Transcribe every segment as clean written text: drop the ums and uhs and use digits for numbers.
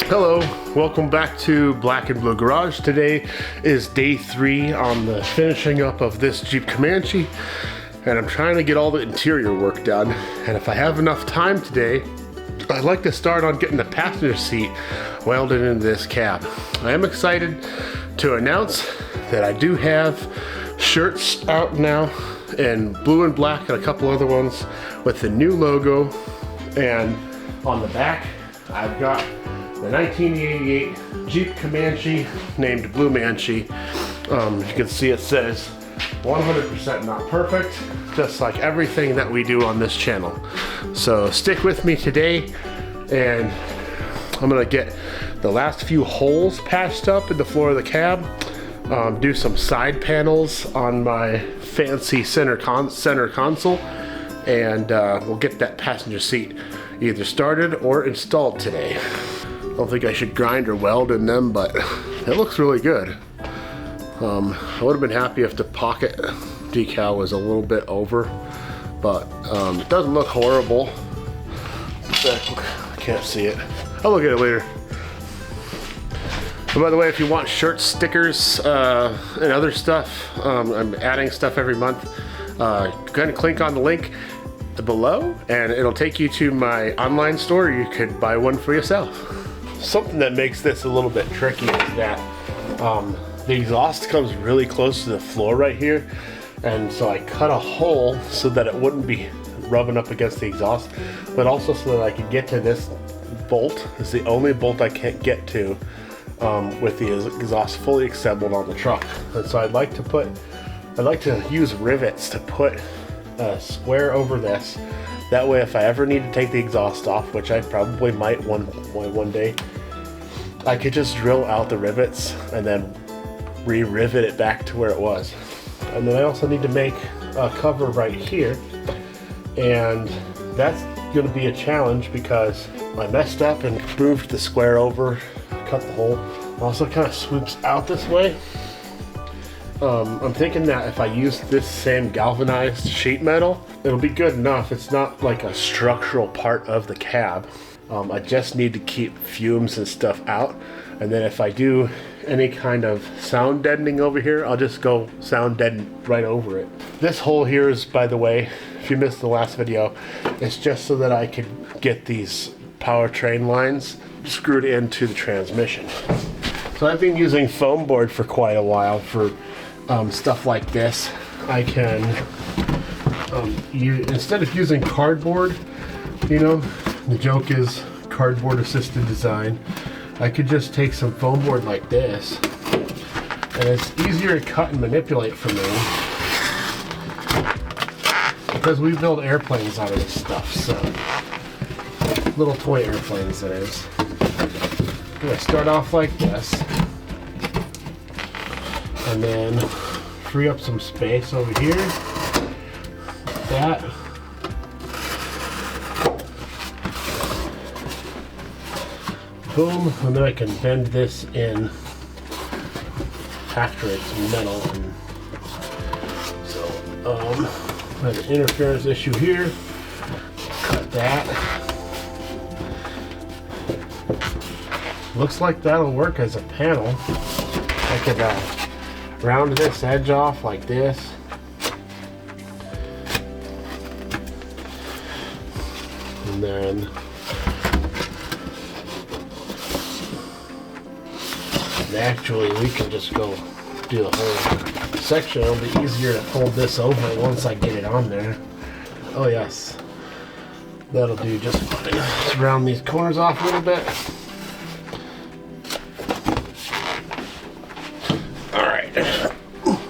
Hello, welcome back to Black and Blue Garage. Today is day 3 on the finishing up of this Jeep Comanche, and I'm trying to get all the interior work done. And if I have enough time today, I'd like to start on getting the passenger seat welded into this cab. I am excited to announce that I do have shirts out now in blue and black and a couple other ones with the new logo, and on the back I've got the 1988 Jeep Comanche named Blue Manche. You can see it says 100% not perfect, just like everything that we do on this channel. So stick with me today, and I'm gonna get the last few holes patched up in the floor of the cab, do some side panels on my fancy center console, and we'll get that passenger seat either started or installed today. I don't think I should grind or weld in them, but it looks really good. I would have been happy if the pocket decal was a little bit over, but it doesn't look horrible. I can't see it. I'll look at it later. And by the way, if you want shirts, stickers, and other stuff, I'm adding stuff every month. Go ahead and click on the link below and it'll take you to my online store. You could buy one for yourself. Something that makes this a little bit tricky is that the exhaust comes really close to the floor right here, and so I cut a hole so that it wouldn't be rubbing up against the exhaust, but also so that I could get to this bolt. It's the only bolt I can't get to with the exhaust fully assembled on the truck. And so I'd like to use rivets to put a square over this. That way, if I ever need to take the exhaust off, which I probably might one day, I could just drill out the rivets and then re-rivet it back to where it was. And then I also need to make a cover right here, and that's going to be a challenge because I messed up and moved the square over, cut the hole. It also kind of swoops out this way. I'm thinking that if I use this same galvanized sheet metal, it'll be good enough. It's not like a structural part of the cab. I just need to keep fumes and stuff out. And then if I do any kind of sound deadening over here, I'll just go sound deaden right over it. This hole here is, by the way, if you missed the last video, it's just so that I could get these powertrain lines screwed into the transmission. So I've been using foam board for quite a while for stuff like this. I can instead of using cardboard, you know, the joke is cardboard assisted design, I could just take some foam board like this, and it's easier to cut and manipulate for me because we build airplanes out of this stuff. So little toy airplanes, that is. I'm gonna start off like this, and then free up some space over here. That. Boom, and then I can bend this in after it's metal. And so, I have an interference issue here. Cut that. Looks like that'll work as a panel. I could round this edge off like this. And then actually we can just go do the whole section. It'll be easier to fold this over once I get it on there. Oh yes, that'll do just fine. Let's round these corners off a little bit.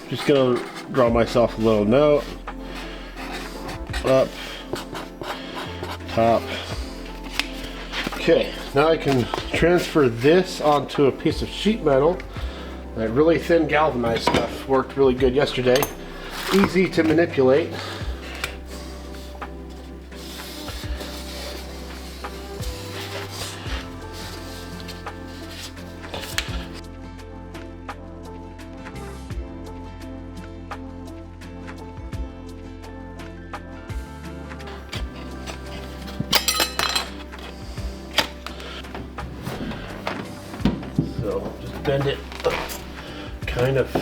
Just gonna draw myself a little note. Up, top. Okay, now I can transfer this onto a piece of sheet metal. That really thin galvanized stuff worked really good yesterday. Easy to manipulate. bend it kind of.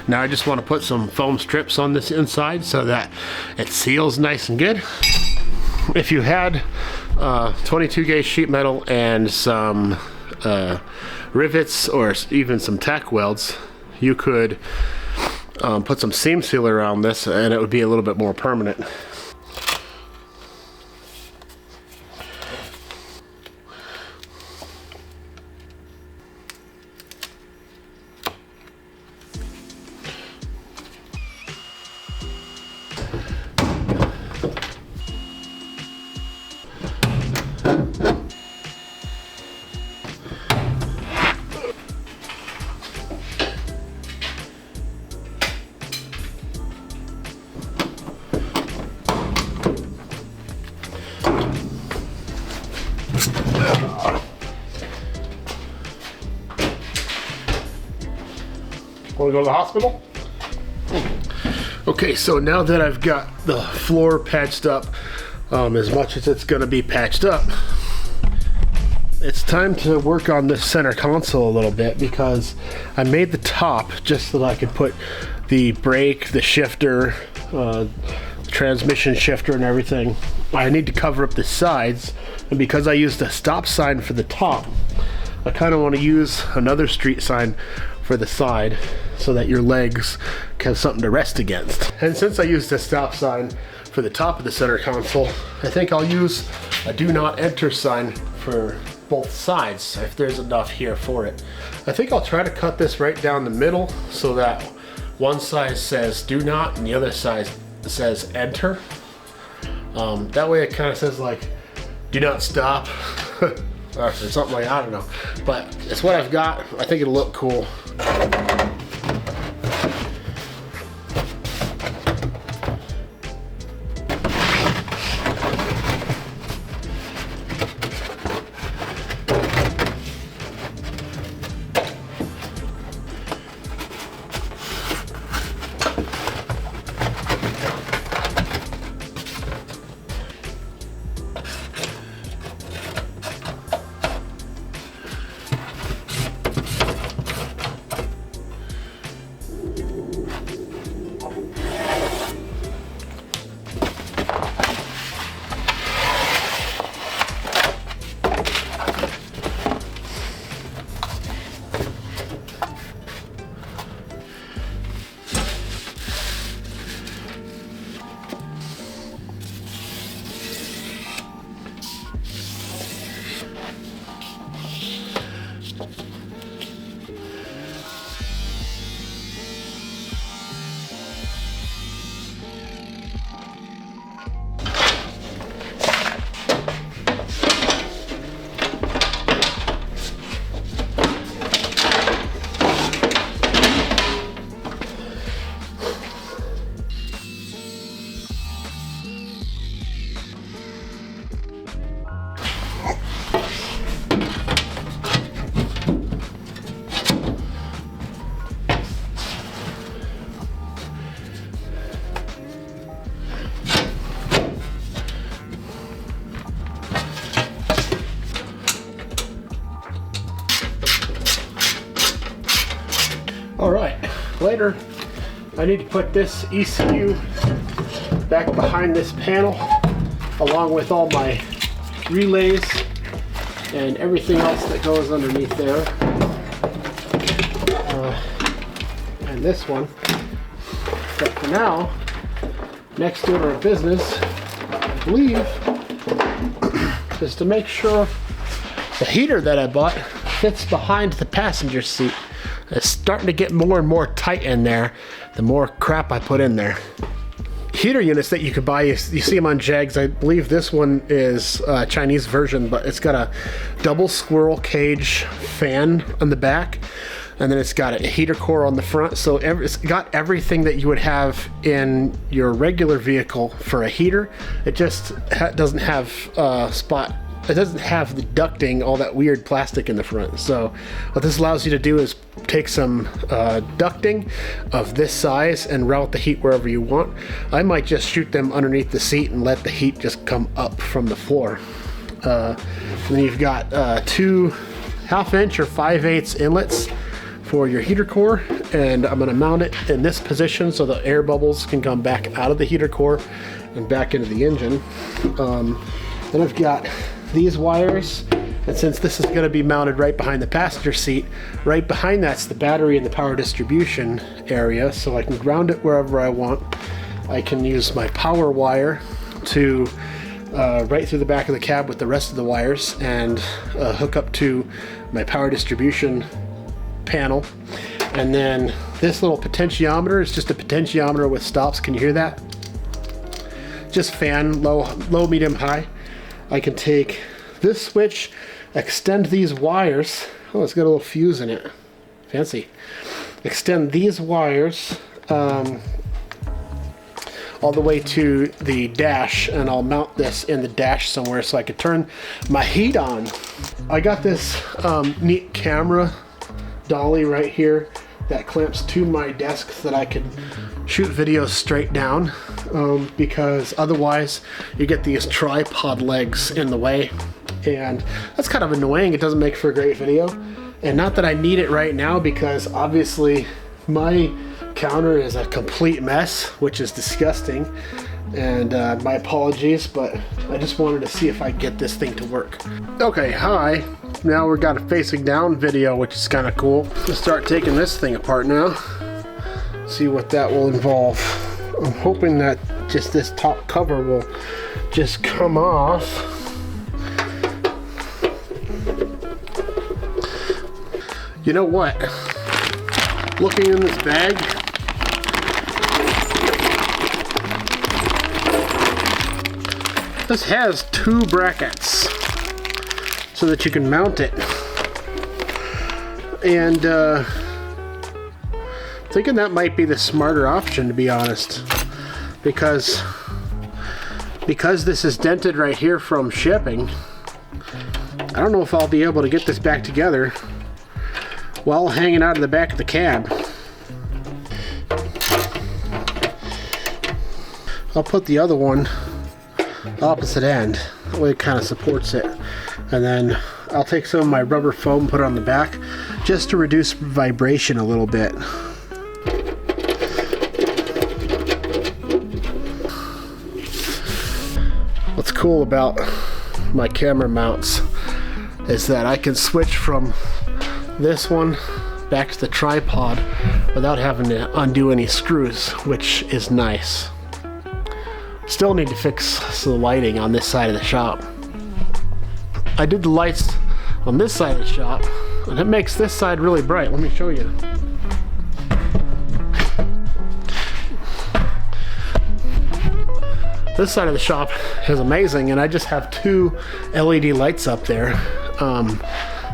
Now I just want to put some foam strips on this inside so that it seals nice and good. If you had 22 gauge sheet metal and some rivets or even some tack welds, you could put some seam sealer around this and it would be a little bit more permanent. Want to go to the hospital? Okay, so now that I've got the floor patched up, as much as it's going to be patched up, it's time to work on this center console a little bit, because I made the top just so that I could put the brake, the shifter, transmission shifter and everything. I need to cover up the sides, and because I used a stop sign for the top, I kind of want to use another street sign for the side so that your legs have something to rest against. And since I used a stop sign for the top of the center console, I think I'll use a do not enter sign for both sides if there's enough here for it. I think I'll try to cut this right down the middle so that one side says do not and the other side says enter. That way it kind of says like do not stop or something like that, I don't know. But it's what I've got. I think it'll look cool. Alright, later I need to put this ECU back behind this panel along with all my relays and everything else that goes underneath there. And this one. But for now, next order of business, I believe, is to make sure the heater that I bought fits behind the passenger seat. It's starting to get more and more tight in there the more crap I put in there. Heater units that you could buy, you see them on Jags. I believe this one is a Chinese version, but it's got a double squirrel cage fan on the back, and then it's got a heater core on the front. So it's got everything that you would have in your regular vehicle for a heater. It just doesn't have spot. It doesn't have the ducting, all that weird plastic in the front. So what this allows you to do is take some ducting of this size and route the heat wherever you want. I might just shoot them underneath the seat and let the heat just come up from the floor. And then you've got two 1/2 inch or 5/8 inlets for your heater core, and I'm gonna mount it in this position so the air bubbles can come back out of the heater core and back into the engine. Then I've got these wires, and since this is gonna be mounted right behind the passenger seat, right behind that's the battery and the power distribution area, so I can ground it wherever I want. I can use my power wire to right through the back of the cab with the rest of the wires and hook up to my power distribution panel. And then this little potentiometer is just a potentiometer with stops. Can you hear that? Just fan, low, medium, high. I can take this switch, extend these wires. Oh, it's got a little fuse in it. Fancy. Extend these wires all the way to the dash, and I'll mount this in the dash somewhere so I can turn my heat on. I got this neat camera dolly right here that clamps to my desk so that I can shoot videos straight down, because otherwise you get these tripod legs in the way, and that's kind of annoying. It doesn't make for a great video, and not that I need it right now, because obviously my counter is a complete mess, which is disgusting, and my apologies, but I just wanted to see if I get this thing to work. Okay, hi. Now we've got a facing down video, which is kind of cool. Let's start taking this thing apart now. See what that will involve. I'm hoping that just this top cover will just come off. You know what? Looking in this bag, this has 2 brackets so that you can mount it, and thinking that might be the smarter option, to be honest, because this is dented right here from shipping. I don't know if I'll be able to get this back together while hanging out of the back of the cab. I'll put the other one opposite end, that way it kind of supports it, and then I'll take some of my rubber foam, put it on the back just to reduce vibration a little bit. What's cool about my camera mounts is that I can switch from this one back to the tripod without having to undo any screws, which is nice. Still need to fix the lighting on this side of the shop. I did the lights on this side of the shop, and it makes this side really bright. Let me show you. This side of the shop is amazing, and I just have 2 LED lights up there.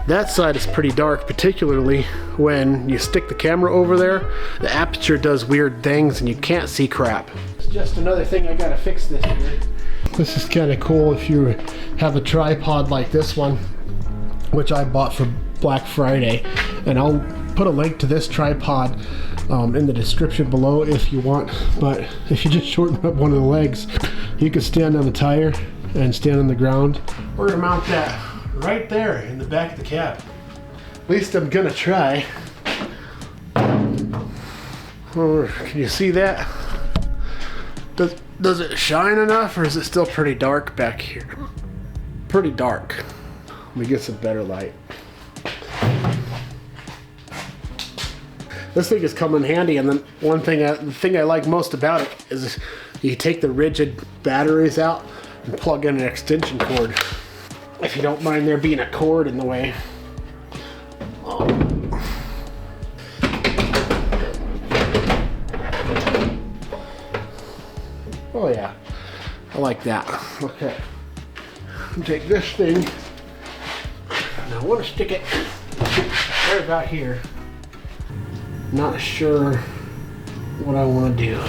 That side is pretty dark, particularly when you stick the camera over there. The aperture does weird things and you can't see crap. It's just another thing I gotta fix this year. This is kind of cool if you have a tripod like this one, which I bought for Black Friday, and I'll put a link to this tripod in the description below if you want. But if you just shorten up one of the legs, you can stand on the tire and stand on the ground. We're gonna mount that right there in the back of the cab. At least I'm gonna try. Or can you see that? Does it shine enough, or is it still pretty dark back here? Pretty dark. Let me get some better light. This thing has come in handy, and then the thing I like most about it is you take the rigid batteries out and plug in an extension cord. If you don't mind there being a cord in the way. Oh yeah, I like that. Okay, take this thing. Now I want to stick it right about here. Not sure what I want to do.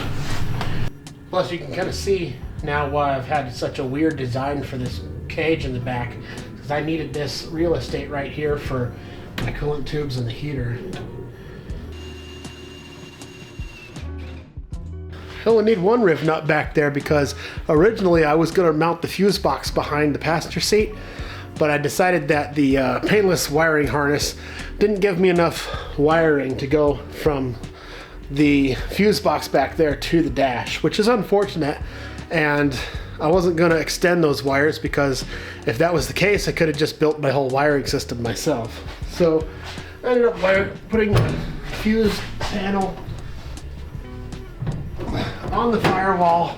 Plus, you can kind of see now why I've had such a weird design for this cage in the back, because I needed this real estate right here for my coolant tubes and the heater. I only need one riv nut back there because originally I was going to mount the fuse box behind the passenger seat, but I decided that the painless wiring harness didn't give me enough wiring to go from the fuse box back there to the dash, which is unfortunate. And I wasn't going to extend those wires, because if that was the case, I could have just built my whole wiring system myself. So I ended up putting the fuse panel on the firewall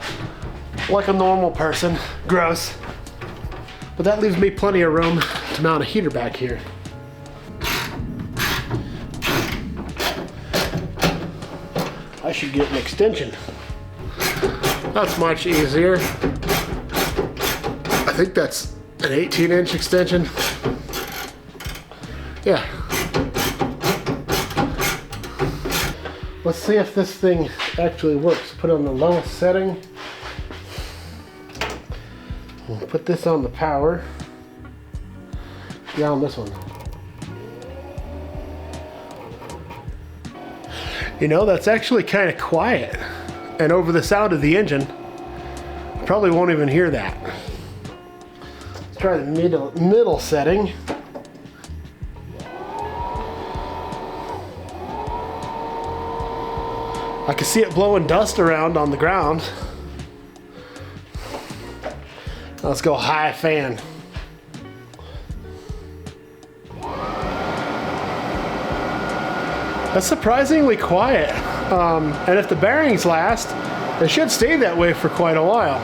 like a normal person. Gross. But that leaves me plenty of room to mount a heater back here. I should get an extension. That's much easier. I think that's an 18-inch extension. Yeah. Let's see if this thing actually works. Put it on the lowest setting. We'll put this on the power. Yeah, on this one. You know, that's actually kind of quiet. And over the sound of the engine, probably won't even hear that. Let's try the middle setting. I can see it blowing dust around on the ground. Let's go high fan. That's surprisingly quiet. And if the bearings last, they should stay that way for quite a while.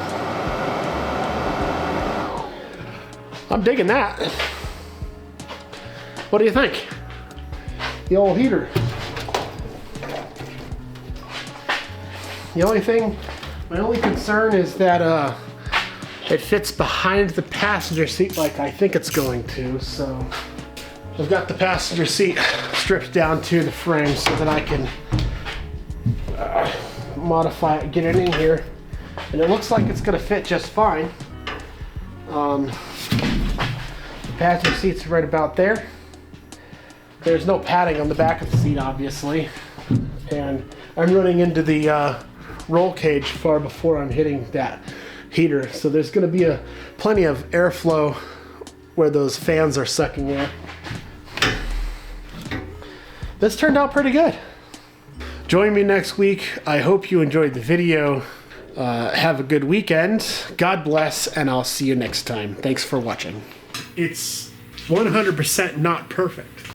I'm digging that. What do you think? The old heater. The only thing, my only concern is that it fits behind the passenger seat like I think it's going to. So I've got the passenger seat stripped down to the frame so that I can modify it, get it in here, and it looks like it's going to fit just fine. The passenger seat's right about there. There's no padding on the back of the seat, obviously, and I'm running into the roll cage far before I'm hitting that heater, so there's going to be plenty of airflow where those fans are sucking air. This turned out pretty good. Join me next week. I hope you enjoyed the video. Have a good weekend. God bless, and I'll see you next time. Thanks for watching. It's 100% not perfect.